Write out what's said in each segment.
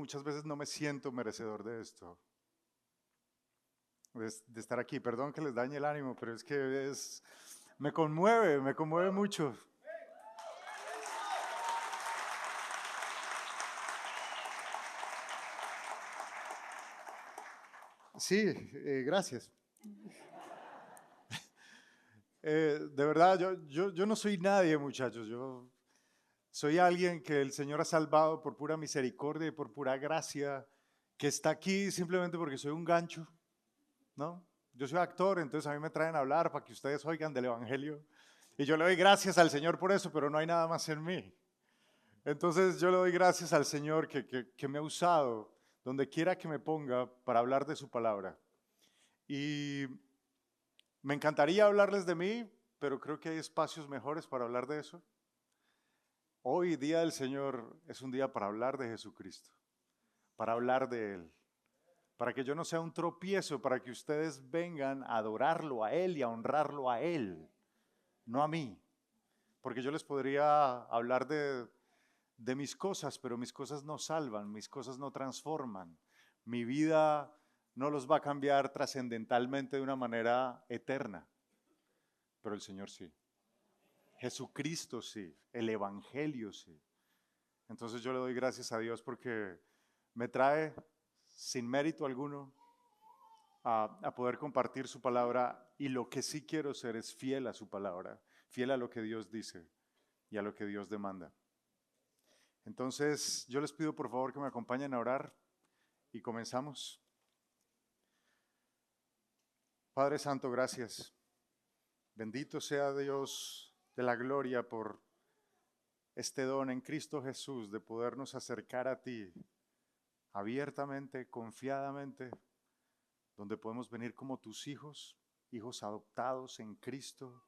muchas veces no me siento merecedor de esto, de estar aquí. Perdón que les dañe el ánimo, pero es que me conmueve mucho. Sí, gracias. De verdad, yo no soy nadie, muchachos. Yo soy alguien que el Señor ha salvado por pura misericordia y por pura gracia, que está aquí simplemente porque soy un gancho, ¿no? Yo soy actor, entonces a mí me traen a hablar para que ustedes oigan del Evangelio. Y yo le doy gracias al Señor por eso, pero no hay nada más en mí. Entonces yo le doy gracias al Señor que me ha usado donde quiera que me ponga para hablar de su palabra. Y me encantaría hablarles de mí, pero creo que hay espacios mejores para hablar de eso. Hoy, Día del Señor, es un día para hablar de Jesucristo, para hablar de Él, para que yo no sea un tropiezo, para que ustedes vengan a adorarlo a Él y a honrarlo a Él, no a mí. Porque yo les podría hablar de mis cosas, pero mis cosas no salvan, mis cosas no transforman. Mi vida no los va a cambiar trascendentalmente de una manera eterna, pero el Señor sí. Jesucristo sí, el Evangelio sí. Entonces yo le doy gracias a Dios porque me trae sin mérito alguno a poder compartir su palabra, y lo que sí quiero ser es fiel a su palabra, fiel a lo que Dios dice y a lo que Dios demanda. Entonces yo les pido por favor que me acompañen a orar y comenzamos. Padre Santo, gracias. Bendito sea Dios de la gloria por este don en Cristo Jesús de podernos acercar a ti abiertamente, confiadamente, donde podemos venir como tus hijos, hijos adoptados en Cristo,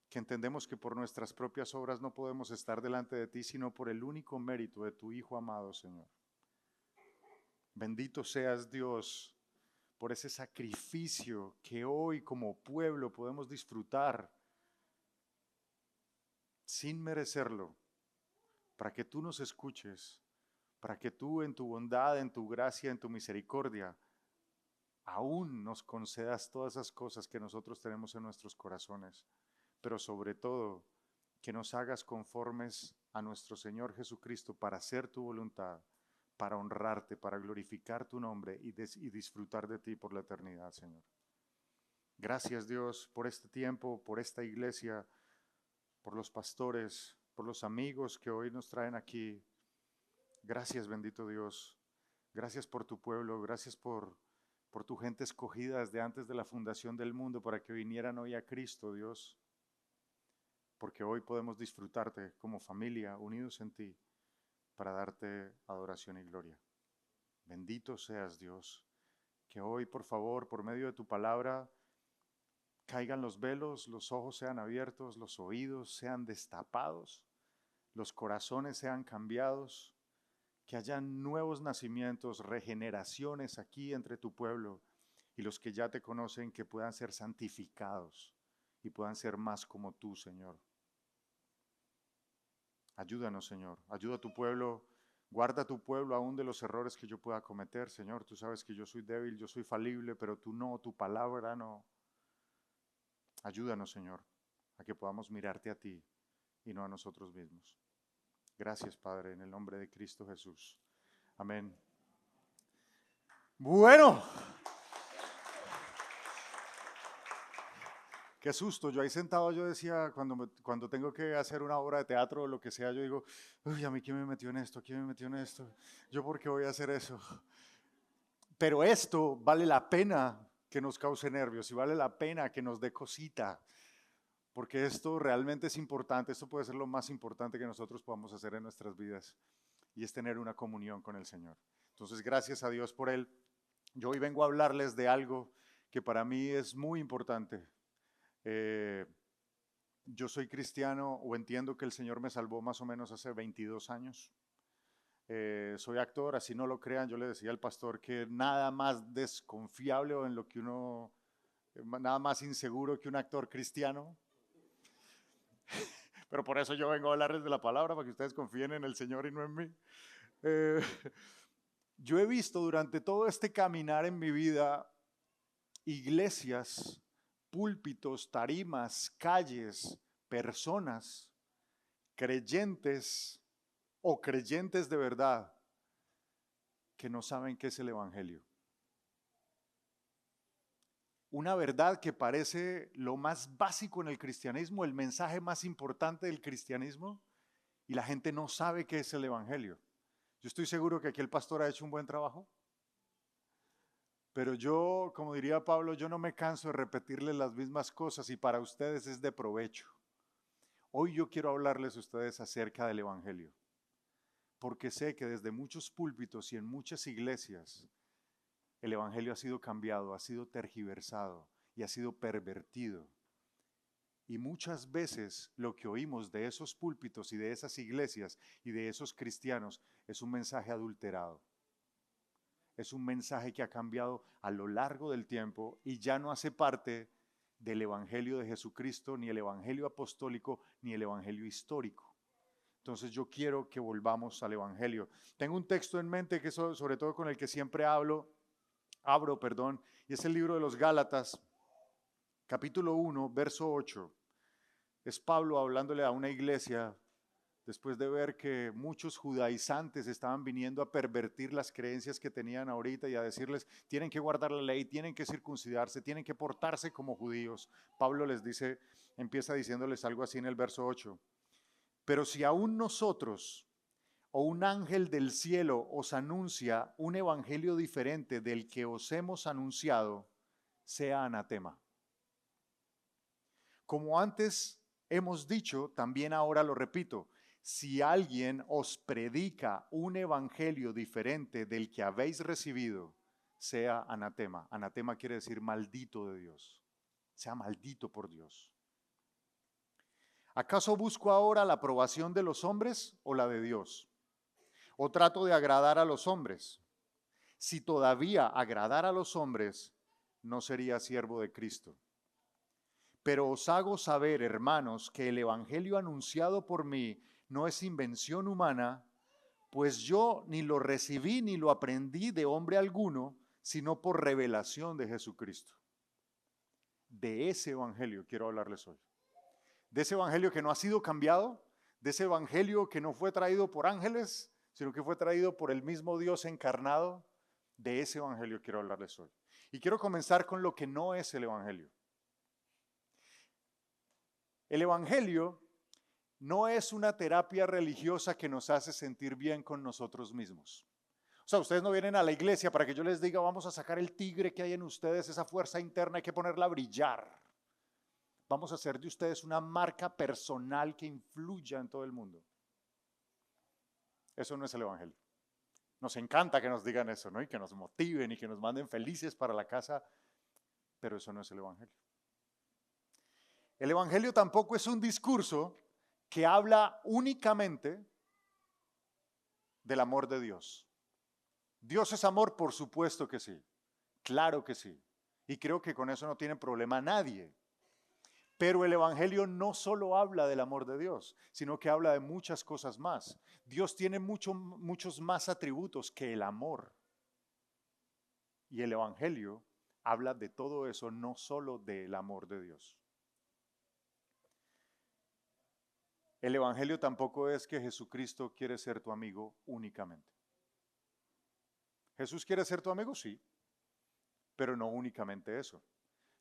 que entendemos que por nuestras propias obras no podemos estar delante de ti, sino por el único mérito de tu Hijo amado, Señor. Bendito seas, Dios, por ese sacrificio que hoy como pueblo podemos disfrutar sin merecerlo, para que tú nos escuches, para que tú en tu bondad, en tu gracia, en tu misericordia, aún nos concedas todas esas cosas que nosotros tenemos en nuestros corazones, pero sobre todo que nos hagas conformes a nuestro Señor Jesucristo para hacer tu voluntad, para honrarte, para glorificar tu nombre y disfrutar de ti por la eternidad, Señor. Gracias, Dios, por este tiempo, por esta iglesia, por los pastores, por los amigos que hoy nos traen aquí. Gracias, bendito Dios. Gracias por tu pueblo, gracias por tu gente escogida desde antes de la fundación del mundo para que vinieran hoy a Cristo, Dios. Porque hoy podemos disfrutarte como familia, unidos en ti, para darte adoración y gloria. Bendito seas, Dios. Que hoy, por favor, por medio de tu palabra, caigan los velos, los ojos sean abiertos, los oídos sean destapados, los corazones sean cambiados, que haya nuevos nacimientos, regeneraciones aquí entre tu pueblo, y los que ya te conocen que puedan ser santificados y puedan ser más como tú, Señor. Ayúdanos, Señor. Ayuda a tu pueblo. Guarda a tu pueblo aún de los errores que yo pueda cometer, Señor. Tú sabes que yo soy débil, yo soy falible, pero tú no, tu palabra no. Ayúdanos, Señor, a que podamos mirarte a ti y no a nosotros mismos. Gracias, Padre, en el nombre de Cristo Jesús. Amén. Bueno, qué susto. Yo ahí sentado, yo decía, cuando tengo que hacer una obra de teatro o lo que sea, yo digo, uy, ¿a mí quién me metió en esto? ¿Quién me metió en esto? ¿Yo por qué voy a hacer eso? Pero esto vale la pena que nos cause nervios y vale la pena que nos dé cosita, porque esto realmente es importante. Esto puede ser lo más importante que nosotros podamos hacer en nuestras vidas, y es tener una comunión con el Señor. Entonces, gracias a Dios por Él. Yo hoy vengo a hablarles de algo que para mí es muy importante. Yo soy cristiano, o entiendo que el Señor me salvó más o menos hace 22 años. Soy actor, así no lo crean. Yo le decía al pastor que nada más desconfiable o en lo que uno, nada más inseguro que un actor cristiano. Pero por eso yo vengo a hablarles de la palabra, para que ustedes confíen en el Señor y no en mí. Eh, Yo he visto durante todo este caminar en mi vida iglesias, púlpitos, tarimas, calles, personas, creyentes o creyentes de verdad que no saben qué es el Evangelio. Una verdad que parece lo más básico en el cristianismo, el mensaje más importante del cristianismo, y la gente no sabe qué es el Evangelio. Yo estoy seguro que aquí el pastor ha hecho un buen trabajo, pero yo, como diría Pablo, yo no me canso de repetirles las mismas cosas y para ustedes es de provecho. Hoy yo quiero hablarles a ustedes acerca del Evangelio, porque sé que desde muchos púlpitos y en muchas iglesias el Evangelio ha sido cambiado, ha sido tergiversado y ha sido pervertido. Y muchas veces lo que oímos de esos púlpitos y de esas iglesias y de esos cristianos es un mensaje adulterado. Es un mensaje que ha cambiado a lo largo del tiempo y ya no hace parte del Evangelio de Jesucristo, ni el Evangelio apostólico, ni el Evangelio histórico. Entonces yo quiero que volvamos al Evangelio. Tengo un texto en mente que sobre todo con el que siempre abro, y es el libro de los Gálatas, capítulo 1, verso 8. Es Pablo hablándole a una iglesia después de ver que muchos judaizantes estaban viniendo a pervertir las creencias que tenían ahorita y a decirles, tienen que guardar la ley, tienen que circuncidarse, tienen que portarse como judíos. Pablo les dice, empieza diciéndoles algo así en el verso 8. Pero si aún nosotros o un ángel del cielo os anuncia un evangelio diferente del que os hemos anunciado, sea anatema. Como antes hemos dicho, también ahora lo repito, si alguien os predica un evangelio diferente del que habéis recibido, sea anatema. Anatema quiere decir maldito de Dios. Sea maldito por Dios. ¿Acaso busco ahora la aprobación de los hombres o la de Dios? ¿O trato de agradar a los hombres? Si todavía agradara a los hombres, no sería siervo de Cristo. Pero os hago saber, hermanos, que el evangelio anunciado por mí no es invención humana, pues yo ni lo recibí ni lo aprendí de hombre alguno, sino por revelación de Jesucristo. De ese evangelio quiero hablarles hoy. De ese evangelio que no ha sido cambiado, de ese evangelio que no fue traído por ángeles, sino que fue traído por el mismo Dios encarnado. De ese evangelio quiero hablarles hoy. Y quiero comenzar con lo que no es el evangelio. El evangelio no es una terapia religiosa que nos hace sentir bien con nosotros mismos. O sea, ustedes no vienen a la iglesia para que yo les diga, vamos a sacar el tigre que hay en ustedes, esa fuerza interna, hay que ponerla a brillar. Vamos a hacer de ustedes una marca personal que influya en todo el mundo. Eso no es el evangelio. Nos encanta que nos digan eso, ¿no? Y que nos motiven y que nos manden felices para la casa, pero eso no es el evangelio. El evangelio tampoco es un discurso que habla únicamente del amor de Dios. Dios es amor, por supuesto que sí, claro que sí. Y creo que con eso no tiene problema nadie. Pero el evangelio no solo habla del amor de Dios, sino que habla de muchas cosas más. Dios tiene muchos más atributos que el amor. Y el evangelio habla de todo eso, no solo del amor de Dios. El evangelio tampoco es que Jesucristo quiere ser tu amigo únicamente. ¿Jesús quiere ser tu amigo? Sí, pero no únicamente eso.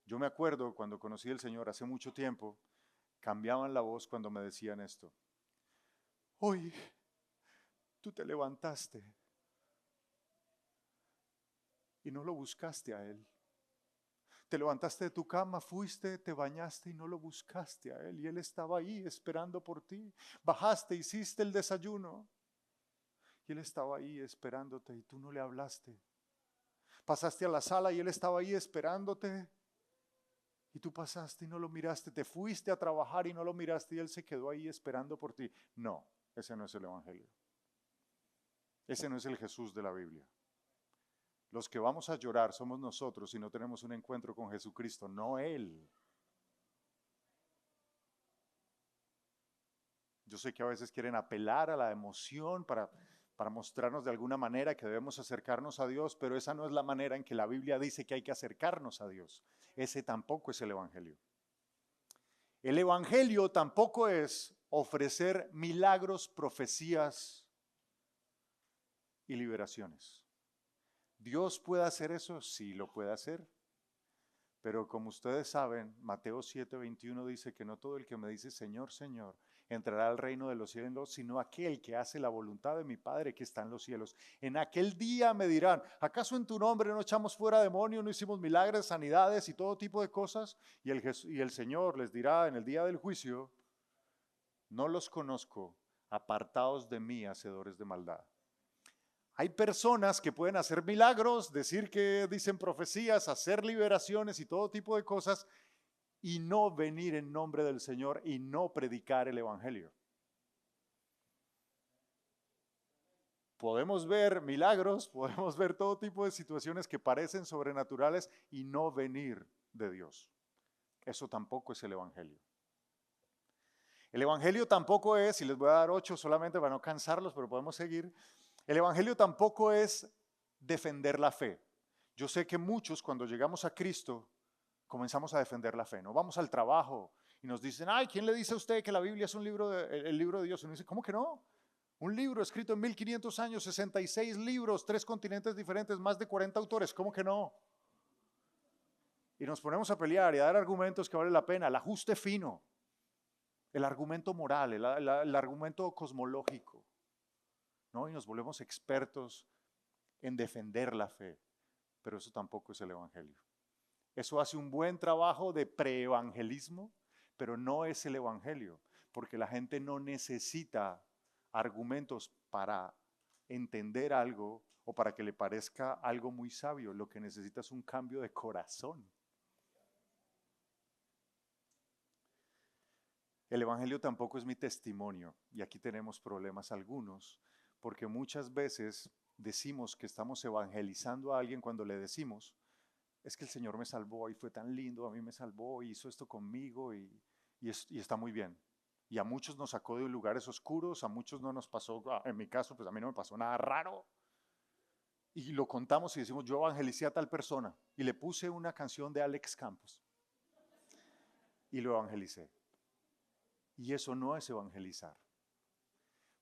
Yo me acuerdo cuando conocí al Señor hace mucho tiempo, cambiaban la voz cuando me decían esto. Hoy tú te levantaste y no lo buscaste a Él. Te levantaste de tu cama, fuiste, te bañaste y no lo buscaste a Él. Y Él estaba ahí esperando por ti. Bajaste, hiciste el desayuno. Y Él estaba ahí esperándote y tú no le hablaste. Pasaste a la sala y Él estaba ahí esperándote. Y tú pasaste y no lo miraste. Te fuiste a trabajar y no lo miraste y Él se quedó ahí esperando por ti. No, ese no es el evangelio. Ese no es el Jesús de la Biblia. Los que vamos a llorar somos nosotros si no tenemos un encuentro con Jesucristo, no Él. Yo sé que a veces quieren apelar a la emoción para para mostrarnos de alguna manera que debemos acercarnos a Dios, pero esa no es la manera en que la Biblia dice que hay que acercarnos a Dios. Ese tampoco es el Evangelio. El Evangelio tampoco es ofrecer milagros, profecías y liberaciones. ¿Dios puede hacer eso? Sí, lo puede hacer. Pero como ustedes saben, Mateo 7:21 dice que no todo el que me dice Señor, Señor, entrará al reino de los cielos, sino aquel que hace la voluntad de mi Padre que está en los cielos. En aquel día me dirán, ¿acaso en tu nombre no echamos fuera demonios, no hicimos milagros, sanidades y todo tipo de cosas? Y el Señor les dirá en el día del juicio, no los conozco, apartaos de mí, hacedores de maldad. Hay personas que pueden hacer milagros, decir que dicen profecías, hacer liberaciones y todo tipo de cosas y no venir en nombre del Señor y no predicar el Evangelio. Podemos ver milagros, podemos ver todo tipo de situaciones que parecen sobrenaturales y no venir de Dios. Eso tampoco es el Evangelio. El Evangelio tampoco es, y les voy a dar 8 solamente para no cansarlos, pero podemos seguir. El Evangelio tampoco es defender la fe. Yo sé que muchos cuando llegamos a Cristo comenzamos a defender la fe, ¿no? Vamos al trabajo y nos dicen, ay, ¿quién le dice a usted que la Biblia es un libro el libro de Dios? Y uno dice, ¿cómo que no? Un libro escrito en 1500 años, 66 libros, 3 continentes diferentes, más de 40 autores, ¿cómo que no? Y nos ponemos a pelear y a dar argumentos que vale la pena, el ajuste fino, el argumento moral, el argumento cosmológico, ¿no? Y nos volvemos expertos en defender la fe, pero eso tampoco es el Evangelio. Eso hace un buen trabajo de preevangelismo, pero no es el Evangelio, porque la gente no necesita argumentos para entender algo o para que le parezca algo muy sabio. Lo que necesita es un cambio de corazón. El Evangelio tampoco es mi testimonio, y aquí tenemos problemas algunos, porque muchas veces decimos que estamos evangelizando a alguien cuando le decimos, es que el Señor me salvó y fue tan lindo, a mí me salvó y hizo esto conmigo y está muy bien. Y a muchos nos sacó de lugares oscuros, a muchos no nos pasó, en mi caso, pues a mí no me pasó nada raro. Y lo contamos y decimos, yo evangelicé a tal persona y le puse una canción de Alex Campos y lo evangelicé. Y eso no es evangelizar,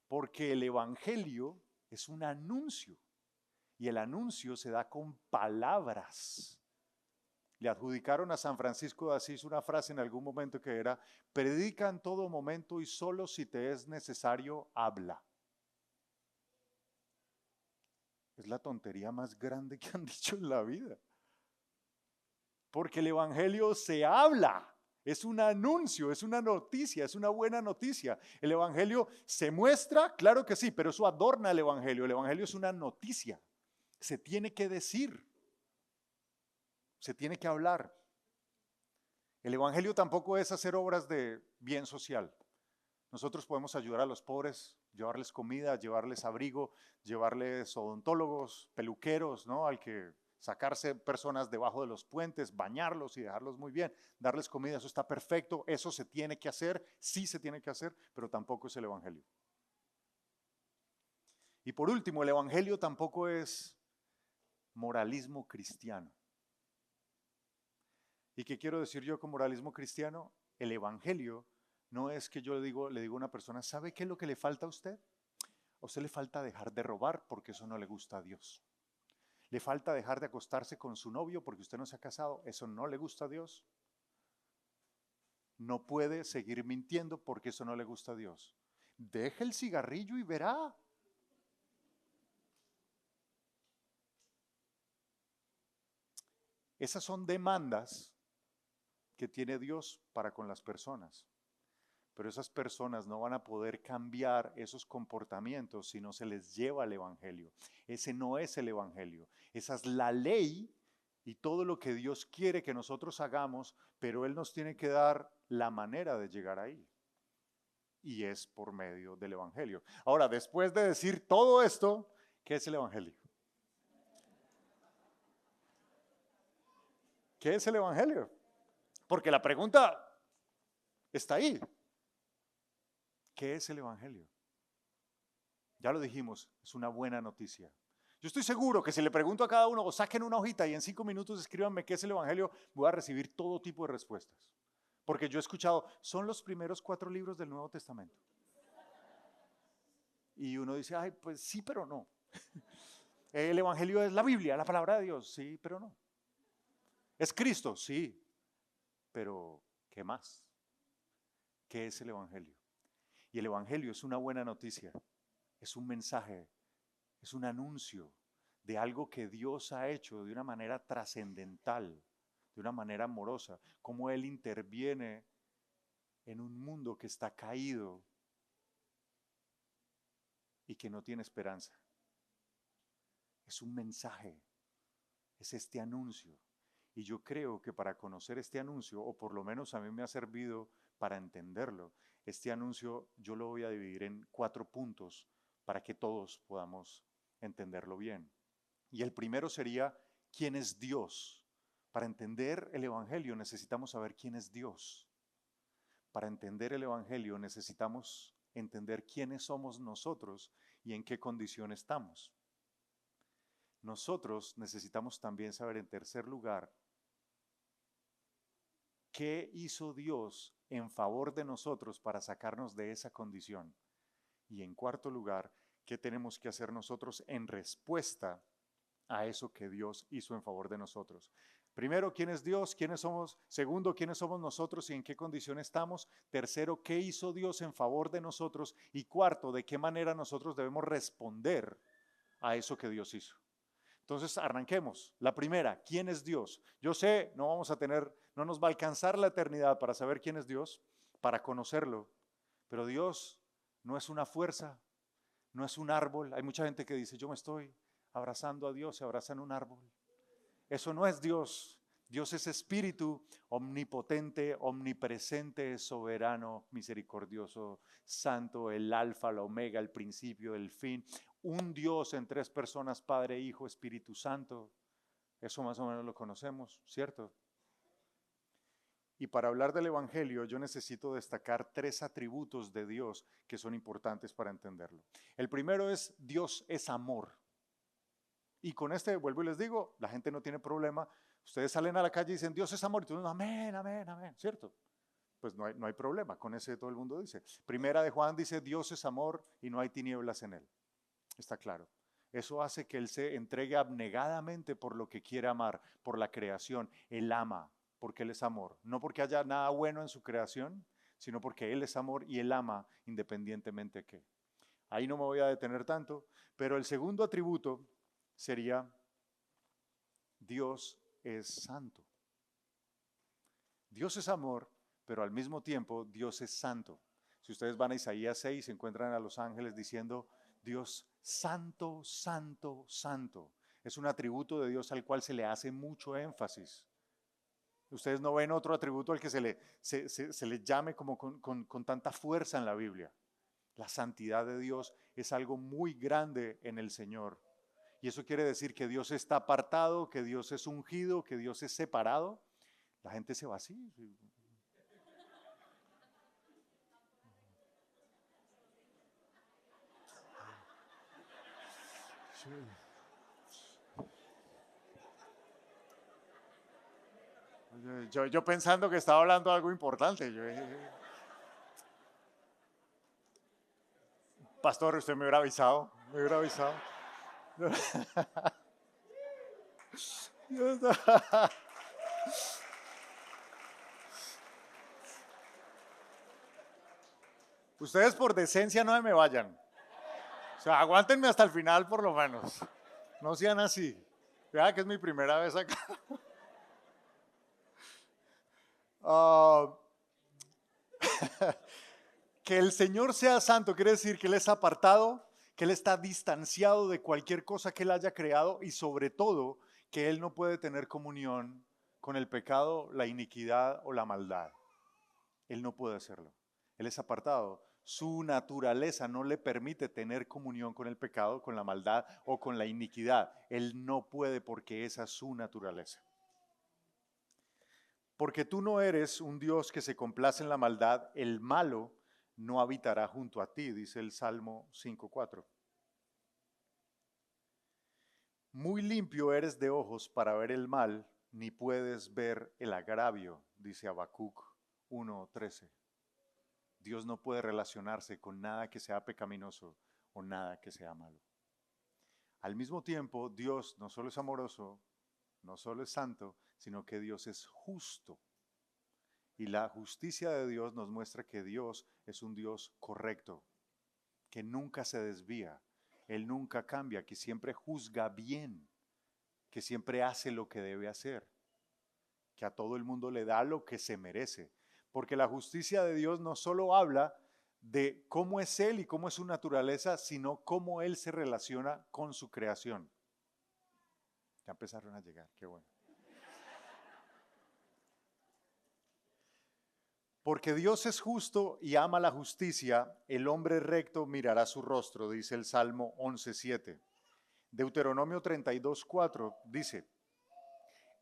porque el evangelio es un anuncio y el anuncio se da con palabras. Le adjudicaron a San Francisco de Asís una frase en algún momento que era, predica en todo momento y solo si te es necesario, habla. Es la tontería más grande que han dicho en la vida. Porque el Evangelio se habla. Es un anuncio, es una noticia, es una buena noticia. El Evangelio se muestra, claro que sí, pero eso adorna el Evangelio. El Evangelio es una noticia. Se tiene que decir. Se tiene que hablar. El Evangelio tampoco es hacer obras de bien social. Nosotros podemos ayudar a los pobres, llevarles comida, llevarles abrigo, llevarles odontólogos, peluqueros, ¿no? Al que sacarse personas debajo de los puentes, bañarlos y dejarlos muy bien, darles comida, eso está perfecto, eso se tiene que hacer, sí se tiene que hacer, pero tampoco es el Evangelio. Y por último, el Evangelio tampoco es moralismo cristiano. ¿Y qué quiero decir yo con moralismo cristiano? El Evangelio no es que yo le digo a una persona, ¿sabe qué es lo que le falta a usted? A usted le falta dejar de robar porque eso no le gusta a Dios. Le falta dejar de acostarse con su novio porque usted no se ha casado, eso no le gusta a Dios. No puede seguir mintiendo porque eso no le gusta a Dios. Deje el cigarrillo y verá. Esas son demandas que tiene Dios para con las personas. Pero esas personas no van a poder cambiar esos comportamientos si no se les lleva el Evangelio. Ese no es el Evangelio. Esa es la ley y todo lo que Dios quiere que nosotros hagamos, pero Él nos tiene que dar la manera de llegar ahí. Y es por medio del Evangelio. Ahora, después de decir todo esto, ¿qué es el Evangelio? ¿Qué es el Evangelio? Porque la pregunta está ahí. ¿Qué es el Evangelio? Ya lo dijimos, es una buena noticia. Yo estoy seguro que si le pregunto a cada uno, o saquen una hojita y en 5 minutos escríbanme qué es el Evangelio, voy a recibir todo tipo de respuestas. Porque yo he escuchado, son los primeros 4 libros del Nuevo Testamento. Y uno dice, ay, pues sí, pero no. El Evangelio es la Biblia, la palabra de Dios, sí, pero no. Es Cristo, sí, pero ¿qué más? ¿Qué es el Evangelio? Y el Evangelio es una buena noticia, es un mensaje, es un anuncio de algo que Dios ha hecho de una manera trascendental, de una manera amorosa, cómo Él interviene en un mundo que está caído y que no tiene esperanza. Es un mensaje, es este anuncio. Y yo creo que para conocer este anuncio, o por lo menos a mí me ha servido para entenderlo, este anuncio yo lo voy a dividir en 4 puntos para que todos podamos entenderlo bien. Y el primero sería, ¿quién es Dios? Para entender el Evangelio necesitamos saber quién es Dios. Para entender el Evangelio necesitamos entender quiénes somos nosotros y en qué condición estamos. Nosotros necesitamos también saber, en tercer lugar, qué hizo Dios en favor de nosotros para sacarnos de esa condición. Y en cuarto lugar, qué tenemos que hacer nosotros en respuesta a eso que Dios hizo en favor de nosotros. Primero, ¿quién es Dios? ¿Quiénes somos? Segundo, ¿quiénes somos nosotros y en qué condición estamos? Tercero, ¿qué hizo Dios en favor de nosotros? Y cuarto, ¿de qué manera nosotros debemos responder a eso que Dios hizo? Entonces, arranquemos. La primera, ¿quién es Dios? Yo sé, no nos va a alcanzar la eternidad para saber quién es Dios, para conocerlo, pero Dios no es una fuerza, no es un árbol. Hay mucha gente que dice, yo me estoy abrazando a Dios, se abraza en un árbol. Eso no es Dios. Dios es espíritu omnipotente, omnipresente, soberano, misericordioso, santo, el alfa, la omega, el principio, el fin. Un Dios en 3 personas, Padre, Hijo, Espíritu Santo. Eso más o menos lo conocemos, ¿cierto? Y para hablar del Evangelio yo necesito destacar 3 atributos de Dios que son importantes para entenderlo. El primero es, Dios es amor. Y con este, vuelvo y les digo, la gente no tiene problema. Ustedes salen a la calle y dicen, Dios es amor. Y todos, amén, amén, amén, ¿cierto? Pues no hay problema, con ese todo el mundo dice. Primera de Juan dice, Dios es amor y no hay tinieblas en él. Está claro. Eso hace que Él se entregue abnegadamente por lo que quiere amar, por la creación. Él ama porque Él es amor. No porque haya nada bueno en su creación, sino porque Él es amor y Él ama independientemente de qué. Ahí no me voy a detener tanto, pero el segundo atributo sería Dios es santo. Dios es amor, pero al mismo tiempo Dios es santo. Si ustedes van a Isaías 6, se encuentran a los ángeles diciendo, Dios santo, santo, santo. Es un atributo de Dios al cual se le hace mucho énfasis. Ustedes no ven otro atributo al que se le llame como con tanta fuerza en la Biblia. La santidad de Dios es algo muy grande en el Señor. Y eso quiere decir que Dios está apartado, que Dios es ungido, que Dios es separado. La gente se va así. Yo pensando que estaba hablando de algo importante. Pastor, usted me hubiera avisado. Me hubiera avisado. Ustedes por decencia no me vayan. O sea, aguántenme hasta el final por lo menos. No sean así. Vea que es mi primera vez acá. Uh, que el Señor sea santo quiere decir que Él es apartado, que Él está distanciado de cualquier cosa que Él haya creado y sobre todo que Él no puede tener comunión con el pecado, la iniquidad o la maldad. Él no puede hacerlo. Él es apartado. Su naturaleza no le permite tener comunión con el pecado, con la maldad o con la iniquidad. Él no puede porque esa es su naturaleza. Porque tú no eres un Dios que se complace en la maldad, el malo no habitará junto a ti, dice el Salmo 5:4. Muy limpio eres de ojos para ver el mal, ni puedes ver el agravio, dice Habacuc 1:13. Dios no puede relacionarse con nada que sea pecaminoso o nada que sea malo. Al mismo tiempo, Dios no solo es amoroso, no solo es santo, sino que Dios es justo. Y la justicia de Dios nos muestra que Dios es un Dios correcto, que nunca se desvía, Él nunca cambia, que siempre juzga bien, que siempre hace lo que debe hacer, que a todo el mundo le da lo que se merece. Porque la justicia de Dios no solo habla de cómo es Él y cómo es su naturaleza, sino cómo Él se relaciona con su creación. Ya empezaron a llegar, qué bueno. Porque Dios es justo y ama la justicia, el hombre recto mirará su rostro, dice el Salmo 11:7. Deuteronomio 32:4 dice,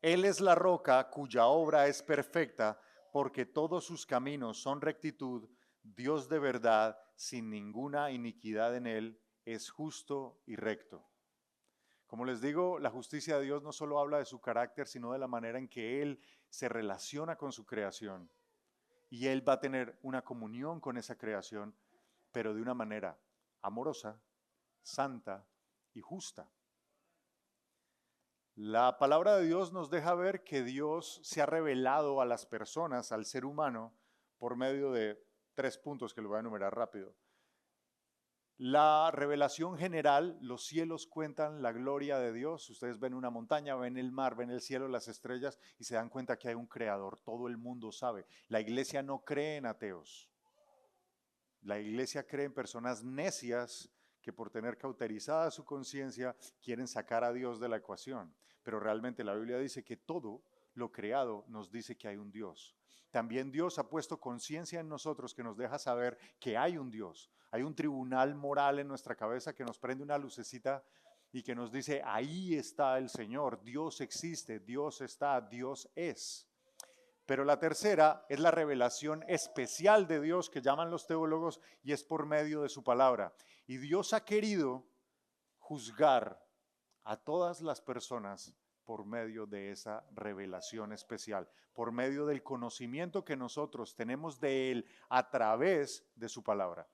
Él es la roca cuya obra es perfecta, porque todos sus caminos son rectitud, Dios de verdad, sin ninguna iniquidad en Él, es justo y recto. Como les digo, la justicia de Dios no solo habla de su carácter, sino de la manera en que Él se relaciona con su creación. Y Él va a tener una comunión con esa creación, pero de una manera amorosa, santa y justa. La palabra de Dios nos deja ver que Dios se ha revelado a las personas, al ser humano, por medio de 3 puntos que lo voy a enumerar rápido. La revelación general, los cielos cuentan la gloria de Dios. Ustedes ven una montaña, ven el mar, ven el cielo, las estrellas y se dan cuenta que hay un creador. Todo el mundo sabe. La iglesia no cree en ateos. La iglesia cree en personas necias que por tener cauterizada su conciencia quieren sacar a Dios de la ecuación. Pero realmente la Biblia dice que todo lo creado nos dice que hay un Dios. También Dios ha puesto conciencia en nosotros que nos deja saber que hay un Dios. Hay un tribunal moral en nuestra cabeza que nos prende una lucecita y que nos dice, ahí está el Señor, Dios existe, Dios está, Dios es. Pero la tercera es la revelación especial de Dios que llaman los teólogos y es por medio de su palabra. Y Dios ha querido juzgar a todas las personas por medio de esa revelación especial, por medio del conocimiento que nosotros tenemos de Él a través de su palabra.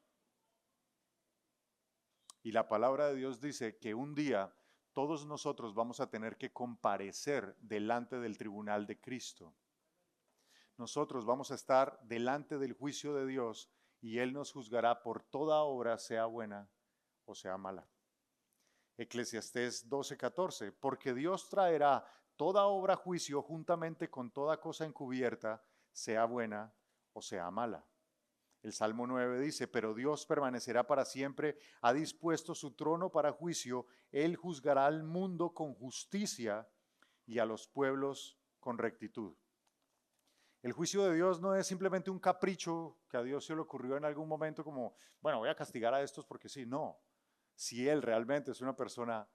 Y la palabra de Dios dice que un día todos nosotros vamos a tener que comparecer delante del tribunal de Cristo. Nosotros vamos a estar delante del juicio de Dios y Él nos juzgará por toda obra, sea buena o sea mala. Eclesiastés 12:14, porque Dios traerá toda obra a juicio juntamente con toda cosa encubierta, sea buena o sea mala. El Salmo 9 dice, pero Dios permanecerá para siempre, ha dispuesto su trono para juicio, Él juzgará al mundo con justicia y a los pueblos con rectitud. El juicio de Dios no es simplemente un capricho que a Dios se le ocurrió en algún momento como, bueno, voy a castigar a estos porque sí, no. Si Él realmente es una persona,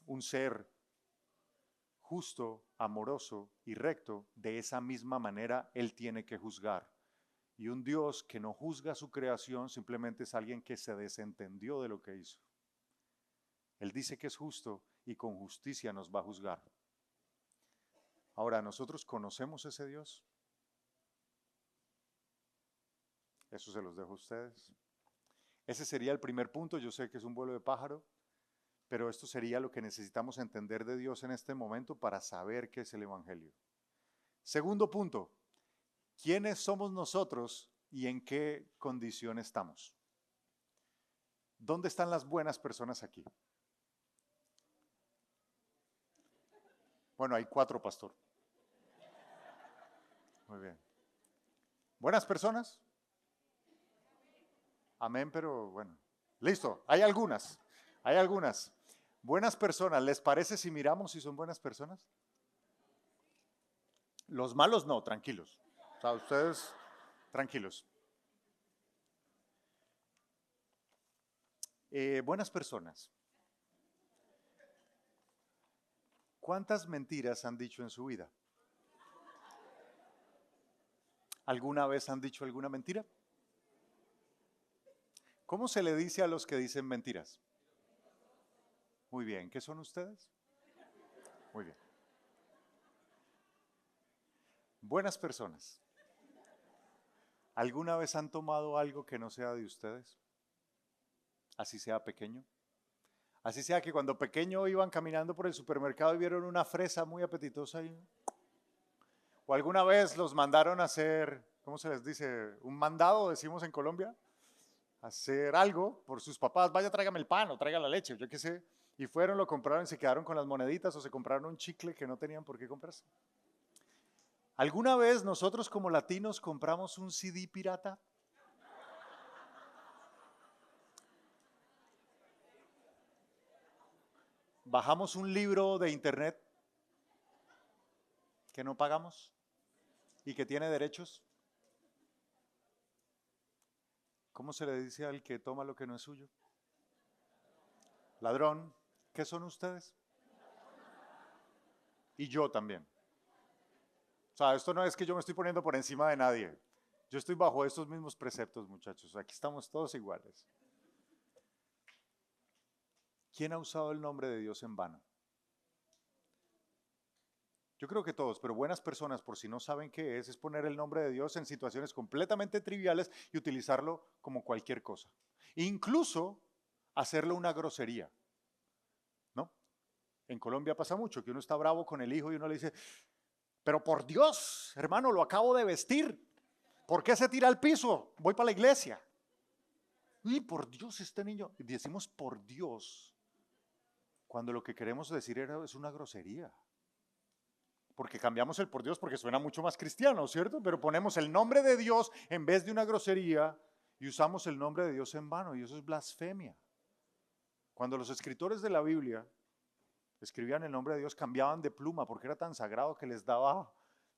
un ser justo, amoroso y recto, de esa misma manera Él tiene que juzgar. Y un Dios que no juzga su creación simplemente es alguien que se desentendió de lo que hizo. Él dice que es justo y con justicia nos va a juzgar. Ahora, ¿nosotros conocemos ese Dios? Eso se los dejo a ustedes. Ese sería el primer punto. Yo sé que es un vuelo de pájaro, pero esto sería lo que necesitamos entender de Dios en este momento para saber qué es el Evangelio. Segundo punto, ¿quiénes somos nosotros y en qué condición estamos? ¿Dónde están las buenas personas aquí? Bueno, hay 4, pastor. Muy bien. ¿Buenas personas? Amén, pero bueno. Listo, hay algunas. Hay algunas. Buenas personas, ¿les parece si miramos si son buenas personas? Los malos no, tranquilos. O sea, ustedes tranquilos. Buenas personas. ¿Cuántas mentiras han dicho en su vida? ¿Alguna vez han dicho alguna mentira? ¿Cómo se le dice a los que dicen mentiras? Muy bien, ¿qué son ustedes? Muy bien. Buenas personas. ¿Alguna vez han tomado algo que no sea de ustedes? Así sea pequeño. Así sea que cuando pequeño iban caminando por el supermercado y vieron una fresa muy apetitosa ahí. O alguna vez los mandaron a hacer, ¿cómo se les dice? Un mandado, decimos en Colombia. Hacer algo por sus papás. Vaya, tráigame el pan o traiga la leche, yo qué sé. Y fueron, lo compraron y se quedaron con las moneditas o se compraron un chicle que no tenían por qué comprarse. ¿Alguna vez nosotros como latinos compramos un CD pirata? ¿Bajamos un libro de internet que no pagamos y que tiene derechos? ¿Cómo se le dice al que toma lo que no es suyo? Ladrón. ¿Qué son ustedes? Y yo también. O sea, esto no es que yo me estoy poniendo por encima de nadie. Yo estoy bajo estos mismos preceptos, muchachos. Aquí estamos todos iguales. ¿Quién ha usado el nombre de Dios en vano? Yo creo que todos, pero buenas personas, por si no saben qué es poner el nombre de Dios en situaciones completamente triviales y utilizarlo como cualquier cosa. Incluso hacerlo una grosería, ¿no? En Colombia pasa mucho que uno está bravo con el hijo y uno le dice, pero por Dios, hermano, lo acabo de vestir. ¿Por qué se tira al piso? Voy para la iglesia. Y por Dios, este niño. Y decimos por Dios cuando lo que queremos decir es una grosería. Porque cambiamos el por Dios porque suena mucho más cristiano, ¿cierto? Pero ponemos el nombre de Dios en vez de una grosería y usamos el nombre de Dios en vano y eso es blasfemia. Cuando los escritores de la Biblia escribían el nombre de Dios cambiaban de pluma porque era tan sagrado que les daba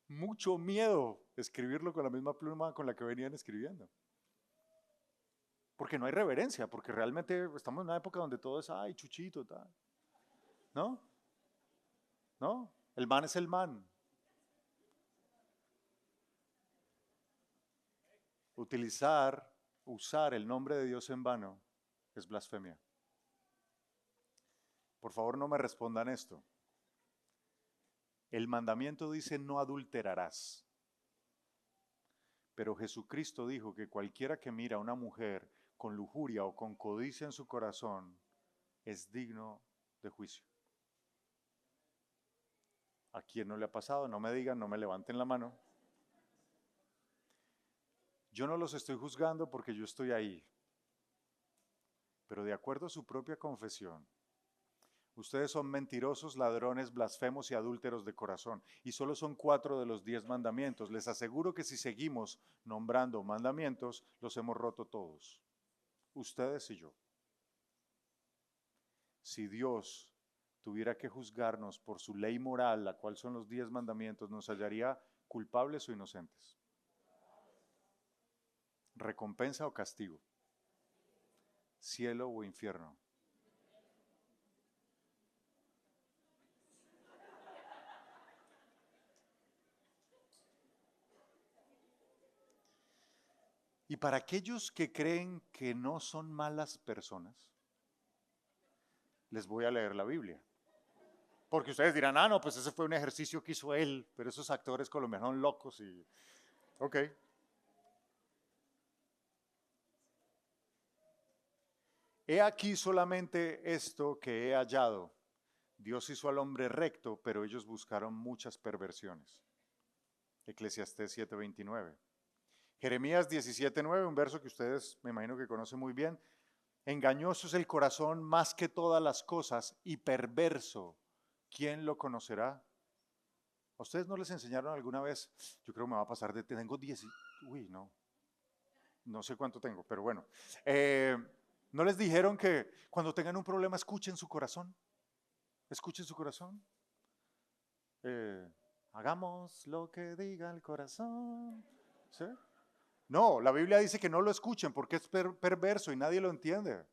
mucho miedo escribirlo con la misma pluma con la que venían escribiendo. Porque no hay reverencia, porque realmente estamos en una época donde todo es, ay, chuchito, tal. ¿No? ¿No? El man es el man. Usar el nombre de Dios en vano es blasfemia. Por favor, no me respondan esto. El mandamiento dice no adulterarás. Pero Jesucristo dijo que cualquiera que mira a una mujer con lujuria o con codicia en su corazón es digno de juicio. ¿A quién no le ha pasado? No me digan, no me levanten la mano. Yo no los estoy juzgando porque yo estoy ahí. Pero de acuerdo a su propia confesión, ustedes son mentirosos, ladrones, blasfemos y adúlteros de corazón. Y solo son 4 de los 10 mandamientos. Les aseguro que si seguimos nombrando mandamientos, los hemos roto todos. Ustedes y yo. Si Dios tuviera que juzgarnos por su ley moral, la cual son los 10 mandamientos, ¿nos hallaría culpables o inocentes? ¿Recompensa o castigo? ¿Cielo o infierno? Y para aquellos que creen que no son malas personas, les voy a leer la Biblia. Porque ustedes dirán, ah, no, pues ese fue un ejercicio que hizo él, pero esos actores colombianos son locos y... Ok. He aquí solamente esto que he hallado. Dios hizo al hombre recto, pero ellos buscaron muchas perversiones. Eclesiastés 7:29. Jeremías 17:9, un verso que ustedes me imagino que conocen muy bien. Engañoso es el corazón más que todas las cosas y perverso. ¿Quién lo conocerá? ¿A ustedes no les enseñaron alguna vez? Yo creo que me va a pasar de, tengo 10, uy, no sé cuánto tengo, pero bueno. ¿No les dijeron que cuando tengan un problema escuchen su corazón? Escuchen su corazón. Hagamos lo que diga el corazón. ¿Sí? No, la Biblia dice que no lo escuchen porque es perverso y nadie lo entiende.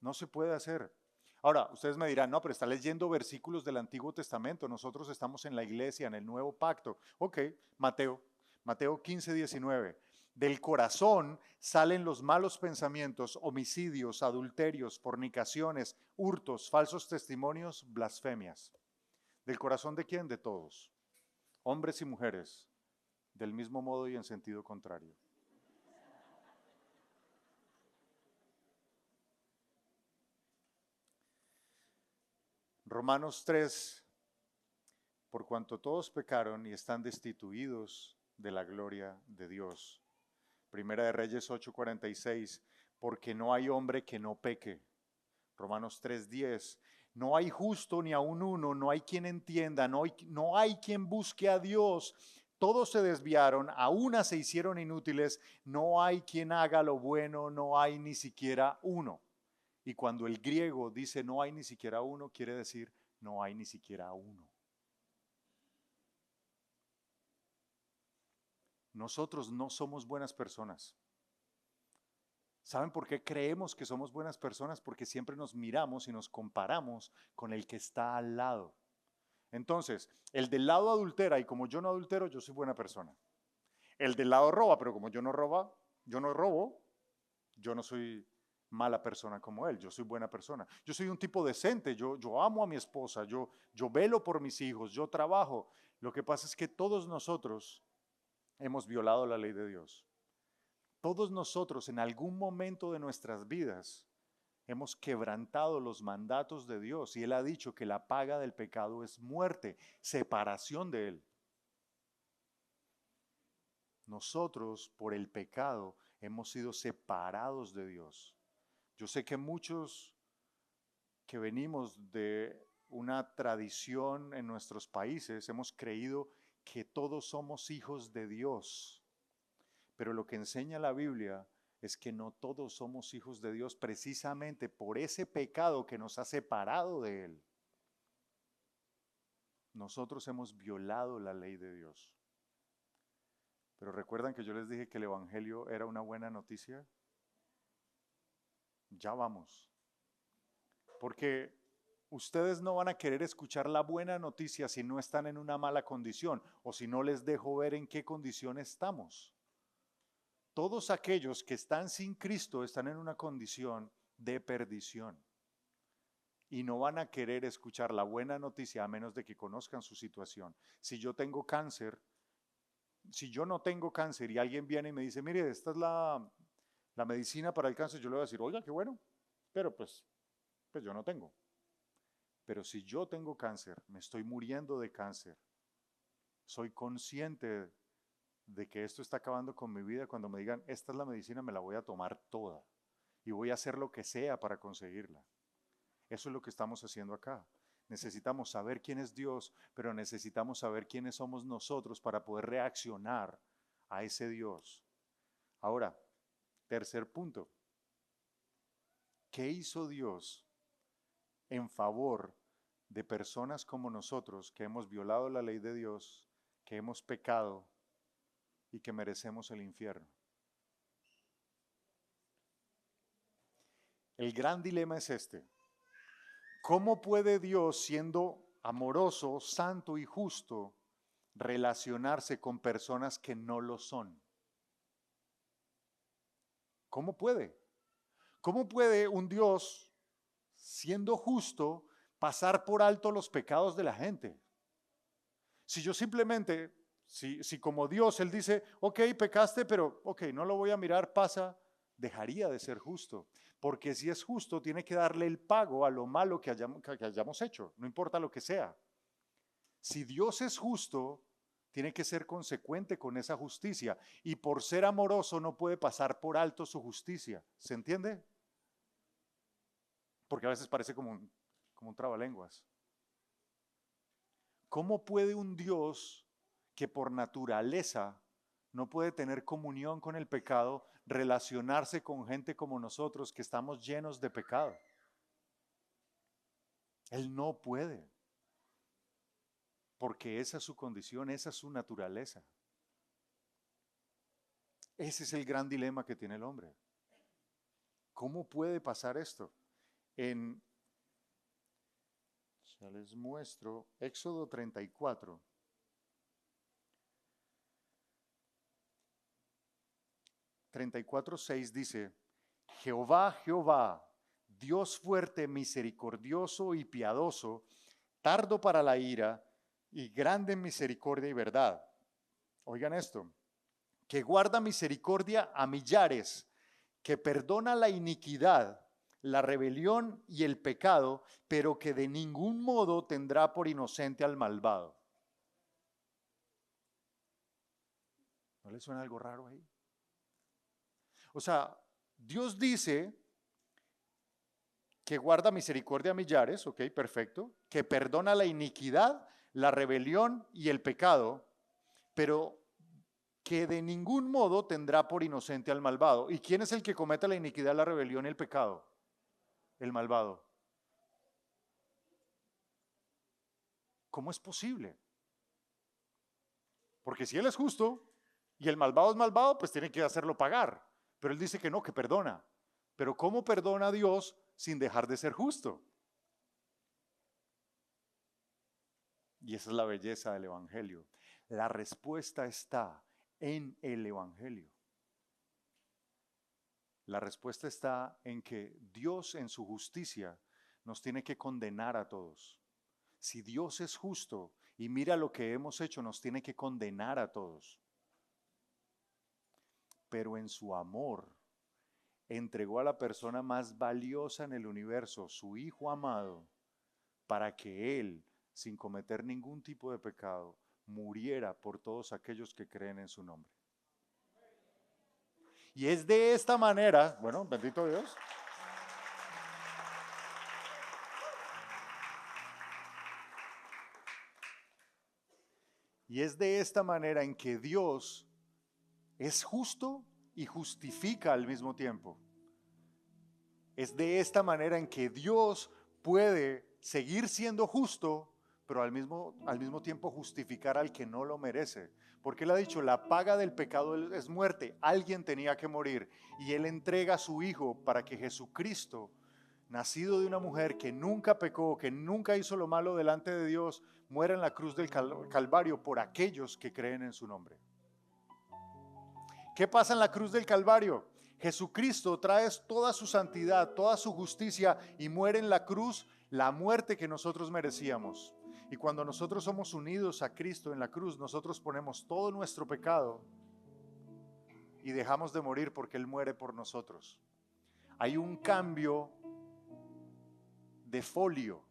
No se puede hacer. Ahora, ustedes me dirán, no, pero está leyendo versículos del Antiguo Testamento. Nosotros estamos en la iglesia, en el Nuevo Pacto. Ok, Mateo 15:19. Del corazón salen los malos pensamientos, homicidios, adulterios, fornicaciones, hurtos, falsos testimonios, blasfemias. ¿Del corazón de quién? De todos, hombres y mujeres, del mismo modo y en sentido contrario. Romanos 3, por cuanto todos pecaron y están destituidos de la gloria de Dios. Primera de Reyes 8:46, porque no hay hombre que no peque. Romanos 3:10, no hay justo ni aun uno, no hay quien entienda, no hay quien busque a Dios. Todos se desviaron, a una se hicieron inútiles, no hay quien haga lo bueno, no hay ni siquiera uno. Y cuando el griego dice no hay ni siquiera uno, quiere decir no hay ni siquiera uno. Nosotros no somos buenas personas. ¿Saben por qué creemos que somos buenas personas? Porque siempre nos miramos y nos comparamos con el que está al lado. Entonces, el del lado adultera y como yo no adultero, yo soy buena persona. El del lado roba, pero como yo no robo, yo no soy mala persona como él, yo soy buena persona. Yo soy un tipo decente, yo amo a mi esposa, yo velo por mis hijos, yo trabajo. Lo que pasa es que todos nosotros hemos violado la ley de Dios. Todos nosotros en algún momento de nuestras vidas hemos quebrantado los mandatos de Dios y Él ha dicho que la paga del pecado es muerte, separación de Él. Nosotros por el pecado hemos sido separados de Dios. Yo sé que muchos que venimos de una tradición en nuestros países hemos creído que todos somos hijos de Dios. Pero lo que enseña la Biblia es que no todos somos hijos de Dios precisamente por ese pecado que nos ha separado de Él. Nosotros hemos violado la ley de Dios. Pero recuerdan que yo les dije que el Evangelio era una buena noticia. Ya vamos. Porque ustedes no van a querer escuchar la buena noticia si no están en una mala condición o si no les dejo ver en qué condición estamos. Todos aquellos que están sin Cristo están en una condición de perdición y no van a querer escuchar la buena noticia a menos de que conozcan su situación. Si yo tengo cáncer, si yo no tengo cáncer y alguien viene y me dice, mire, esta es la medicina para el cáncer, yo le voy a decir, oiga, qué bueno, pero pues yo no tengo. Pero si yo tengo cáncer, me estoy muriendo de cáncer, soy consciente de que esto está acabando con mi vida, cuando me digan, esta es la medicina, me la voy a tomar toda y voy a hacer lo que sea para conseguirla. Eso es lo que estamos haciendo acá. Necesitamos saber quién es Dios, pero necesitamos saber quiénes somos nosotros para poder reaccionar a ese Dios. Ahora, tercer punto. ¿Qué hizo Dios en favor de personas como nosotros que hemos violado la ley de Dios, que hemos pecado y que merecemos el infierno? El gran dilema es este. ¿Cómo puede Dios, siendo amoroso, santo y justo, relacionarse con personas que no lo son? ¿Cómo puede? ¿Cómo puede un Dios, siendo justo, pasar por alto los pecados de la gente? Si yo simplemente, si como Dios, Él dice, ok, pecaste, pero ok, no lo voy a mirar, pasa, dejaría de ser justo. Porque si es justo, tiene que darle el pago a lo malo que hayamos hecho, no importa lo que sea. Si Dios es justo, tiene que ser consecuente con esa justicia. Y por ser amoroso no puede pasar por alto su justicia. ¿Se entiende? Porque a veces parece como un trabalenguas. ¿Cómo puede un Dios que por naturaleza no puede tener comunión con el pecado, relacionarse con gente como nosotros que estamos llenos de pecado? Él no puede, porque esa es su condición, esa es su naturaleza. Ese es el gran dilema que tiene el hombre. ¿Cómo puede pasar esto? Ya les muestro, Éxodo 34. 34:6 dice, Jehová, Jehová, Dios fuerte, misericordioso y piadoso, tardo para la ira y grande en misericordia y verdad. Oigan esto, que guarda misericordia a millares, que perdona la iniquidad, la rebelión y el pecado, pero que de ningún modo tendrá por inocente al malvado. ¿No le suena algo raro ahí? O sea, Dios dice que guarda misericordia a millares, ok, perfecto, que perdona la iniquidad, la rebelión y el pecado, pero que de ningún modo tendrá por inocente al malvado. ¿Y quién es el que comete la iniquidad, la rebelión y el pecado? El malvado. ¿Cómo es posible? Porque si él es justo y el malvado es malvado, pues tiene que hacerlo pagar. Pero él dice que no, que perdona. Pero ¿cómo perdona a Dios sin dejar de ser justo? Y esa es la belleza del Evangelio. La respuesta está en el Evangelio. La respuesta está en que Dios en su justicia nos tiene que condenar a todos. Si Dios es justo y mira lo que hemos hecho, nos tiene que condenar a todos. Pero en su amor entregó a la persona más valiosa en el universo, su Hijo amado, para que Él, sin cometer ningún tipo de pecado, muriera por todos aquellos que creen en su nombre. Y es de esta manera, bueno, bendito Dios. Y es de esta manera en que Dios es justo y justifica al mismo tiempo. Es de esta manera en que Dios puede seguir siendo justo, pero al mismo tiempo justificar al que no lo merece. Porque Él ha dicho, la paga del pecado es muerte. Alguien tenía que morir. Y Él entrega a su Hijo para que Jesucristo, nacido de una mujer que nunca pecó, que nunca hizo lo malo delante de Dios, muera en la cruz del Calvario por aquellos que creen en su nombre. ¿Qué pasa en la cruz del Calvario? Jesucristo trae toda su santidad, toda su justicia y muere en la cruz la muerte que nosotros merecíamos. Y cuando nosotros somos unidos a Cristo en la cruz, nosotros ponemos todo nuestro pecado y dejamos de morir porque Él muere por nosotros. Hay un cambio de folio.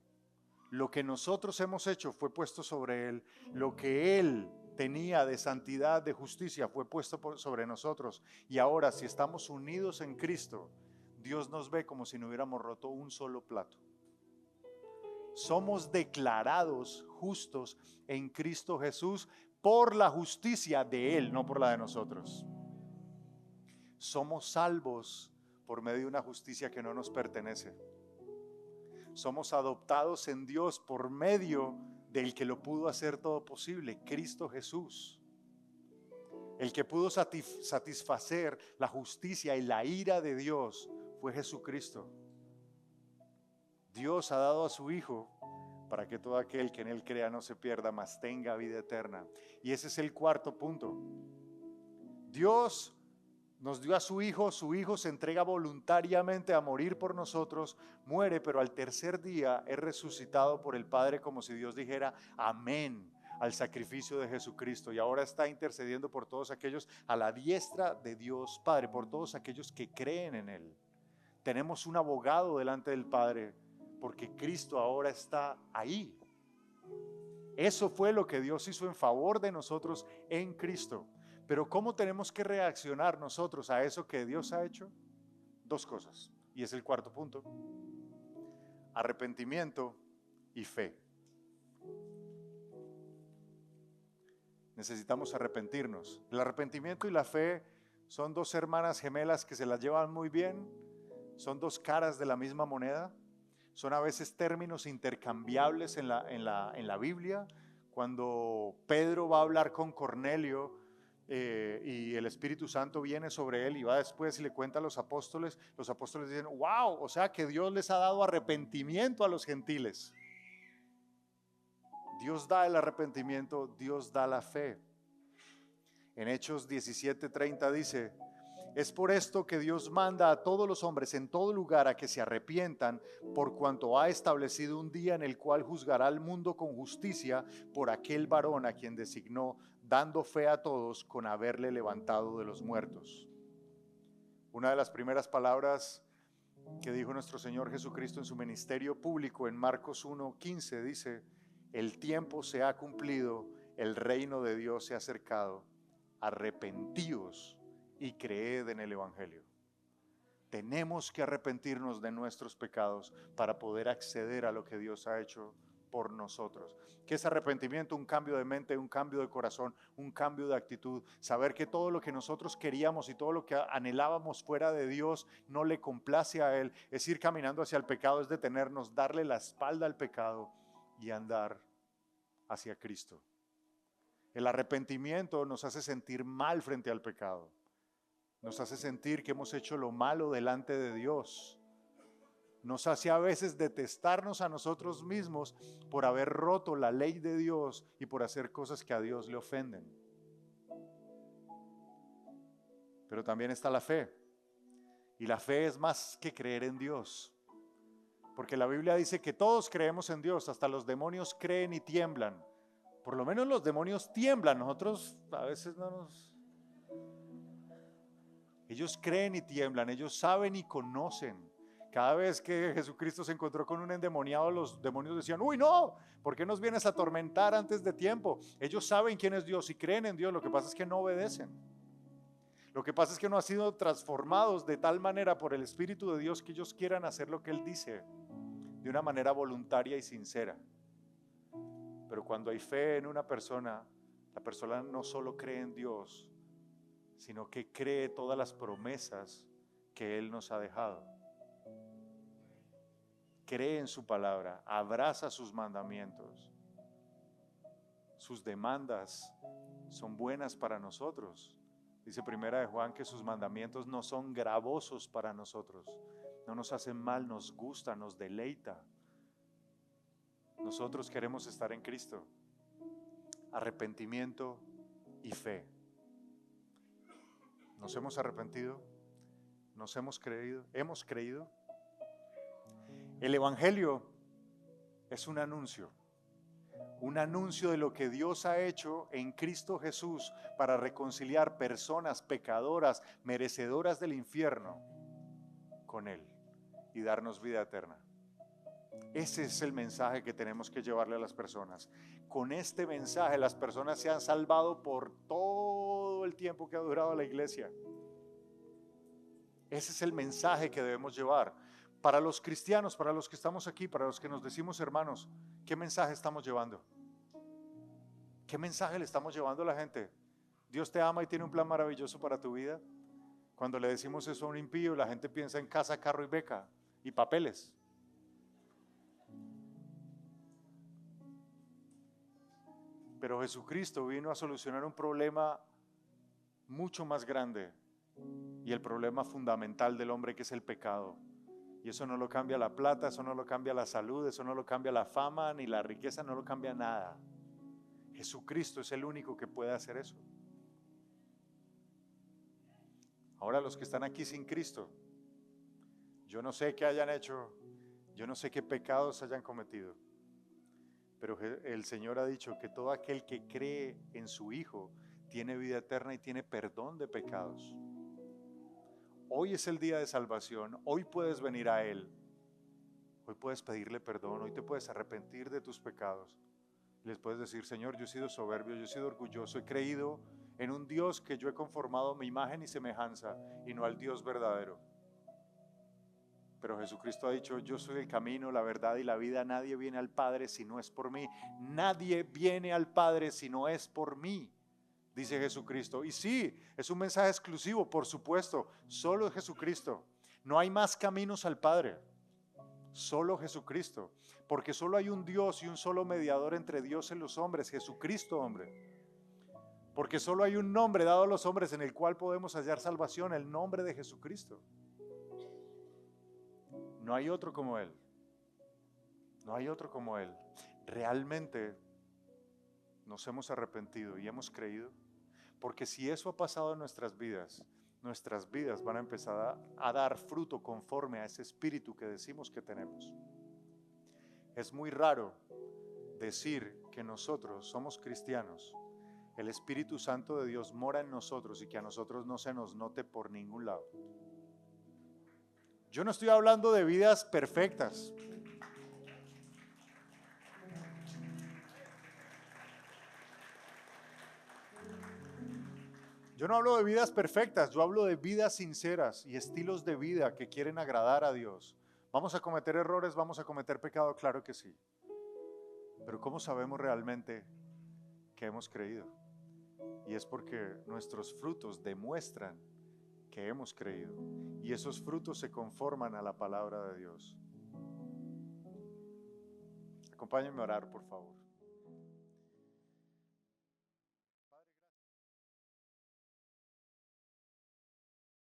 Lo que nosotros hemos hecho fue puesto sobre Él. Lo que Él tenía de santidad, de justicia, fue puesto sobre nosotros. Y ahora, si estamos unidos en Cristo, Dios nos ve como si no hubiéramos roto un solo plato. Somos declarados justos en Cristo Jesús por la justicia de Él, no por la de nosotros. Somos salvos por medio de una justicia que no nos pertenece. Somos adoptados en Dios por medio del que lo pudo hacer todo posible, Cristo Jesús. El que pudo satisfacer la justicia y la ira de Dios fue Jesucristo. Dios ha dado a su Hijo para que todo aquel que en Él crea no se pierda, mas tenga vida eterna. Y ese es el cuarto punto. Dios nos dio a su Hijo se entrega voluntariamente a morir por nosotros, muere, pero al tercer día es resucitado por el Padre como si Dios dijera amén al sacrificio de Jesucristo, y ahora está intercediendo por todos aquellos a la diestra de Dios Padre, por todos aquellos que creen en Él. Tenemos un abogado delante del Padre porque Cristo ahora está ahí. Eso fue lo que Dios hizo en favor de nosotros en Cristo. Pero ¿cómo tenemos que reaccionar nosotros a eso que Dios ha hecho? Dos cosas, y es el cuarto punto: arrepentimiento y fe. Necesitamos arrepentirnos. El arrepentimiento y la fe son dos hermanas gemelas que se las llevan muy bien, son dos caras de la misma moneda, son a veces términos intercambiables en la Biblia. Cuando Pedro va a hablar con Cornelio, y el Espíritu Santo viene sobre él y va después y le cuenta a los apóstoles dicen, wow, o sea que Dios les ha dado arrepentimiento a los gentiles. Dios da el arrepentimiento, Dios da la fe. En Hechos 17:30 dice Es por esto que Dios manda a todos los hombres en todo lugar a que se arrepientan, por cuanto ha establecido un día en el cual juzgará al mundo con justicia por aquel varón a quien designó, dando fe a todos con haberle levantado de los muertos. Una de las primeras palabras que dijo nuestro Señor Jesucristo en su ministerio público en Marcos 1:15 dice: el tiempo se ha cumplido, el reino de Dios se ha acercado, arrepentíos y creed en el Evangelio. Tenemos que arrepentirnos de nuestros pecados para poder acceder a lo que Dios ha hecho por nosotros. ¿Qué es arrepentimiento? Un cambio de mente, un cambio de corazón, un cambio de actitud. Saber que todo lo que nosotros queríamos y todo lo que anhelábamos fuera de Dios no le complace a Él. Es ir caminando hacia el pecado, es detenernos, darle la espalda al pecado y andar hacia Cristo. El arrepentimiento nos hace sentir mal frente al pecado. Nos hace sentir que hemos hecho lo malo delante de Dios. Nos hace a veces detestarnos a nosotros mismos por haber roto la ley de Dios y por hacer cosas que a Dios le ofenden. Pero también está la fe. Y la fe es más que creer en Dios. Porque la Biblia dice que todos creemos en Dios, hasta los demonios creen y tiemblan. Por lo menos los demonios tiemblan, nosotros a veces no nos... Ellos creen y tiemblan, ellos saben y conocen. Cada vez que Jesucristo se encontró con un endemoniado, los demonios decían: uy, no, ¿por qué nos vienes a atormentar antes de tiempo? Ellos saben quién es Dios y creen en Dios, lo que pasa es que no obedecen. Lo que pasa es que no han sido transformados de tal manera por el Espíritu de Dios que ellos quieran hacer lo que Él dice de una manera voluntaria y sincera. Pero cuando hay fe en una persona, la persona no solo cree en Dios, sino que cree todas las promesas que Él nos ha dejado. Cree en su palabra, abraza sus mandamientos. Sus demandas son buenas para nosotros. Dice Primera de Juan que sus mandamientos no son gravosos para nosotros. No nos hacen mal, nos gusta, nos deleita. Nosotros queremos estar en Cristo. Arrepentimiento y fe. Nos hemos arrepentido, nos hemos creído. El Evangelio es un anuncio de lo que Dios ha hecho en Cristo Jesús para reconciliar personas pecadoras, merecedoras del infierno, con Él y darnos vida eterna. Ese es el mensaje que tenemos que llevarle a las personas. Con este mensaje las personas se han salvado por todo el tiempo que ha durado la iglesia. Ese es el mensaje que debemos llevar. Para los cristianos, para los que estamos aquí, para los que nos decimos hermanos, ¿qué mensaje estamos llevando? ¿Qué mensaje le estamos llevando a la gente? Dios te ama y tiene un plan maravilloso para tu vida. Cuando le decimos eso a un impío, la gente piensa en casa, carro y beca y papeles. Pero Jesucristo vino a solucionar un problema mucho más grande y el problema fundamental del hombre, que es el pecado. Y eso no lo cambia la plata, eso no lo cambia la salud, eso no lo cambia la fama, ni la riqueza, no lo cambia nada. Jesucristo es el único que puede hacer eso. Ahora los que están aquí sin Cristo, yo no sé qué hayan hecho, yo no sé qué pecados hayan cometido, pero el Señor ha dicho que todo aquel que cree en su Hijo tiene vida eterna y tiene perdón de pecados. Hoy es el día de salvación, hoy puedes venir a Él, hoy puedes pedirle perdón, hoy te puedes arrepentir de tus pecados. Les puedes decir: Señor, yo he sido soberbio, yo he sido orgulloso, he creído en un Dios que yo he conformado a mi imagen y semejanza y no al Dios verdadero. Pero Jesucristo ha dicho: yo soy el camino, la verdad y la vida, nadie viene al Padre si no es por mí. Nadie viene al Padre si no es por mí, dice Jesucristo. Y sí, es un mensaje exclusivo, por supuesto, solo Jesucristo. No hay más caminos al Padre, solo Jesucristo. Porque solo hay un Dios y un solo mediador entre Dios y los hombres, Jesucristo, hombre. Porque solo hay un nombre dado a los hombres en el cual podemos hallar salvación, el nombre de Jesucristo. No hay otro como Él. No hay otro como Él. Realmente nos hemos arrepentido y hemos creído. Porque si eso ha pasado en nuestras vidas, nuestras vidas van a empezar a dar fruto conforme a ese espíritu que decimos que tenemos. Es muy raro decir que nosotros somos cristianos, el Espíritu Santo de Dios mora en nosotros y que a nosotros no se nos note por ningún lado. Yo no estoy hablando de vidas perfectas. Yo no hablo de vidas perfectas, yo hablo de vidas sinceras y estilos de vida que quieren agradar a Dios. ¿Vamos a cometer errores? ¿Vamos a cometer pecado? Claro que sí. Pero ¿cómo sabemos realmente que hemos creído? Y es porque nuestros frutos demuestran que hemos creído. Y esos frutos se conforman a la palabra de Dios. Acompáñenme a orar, por favor.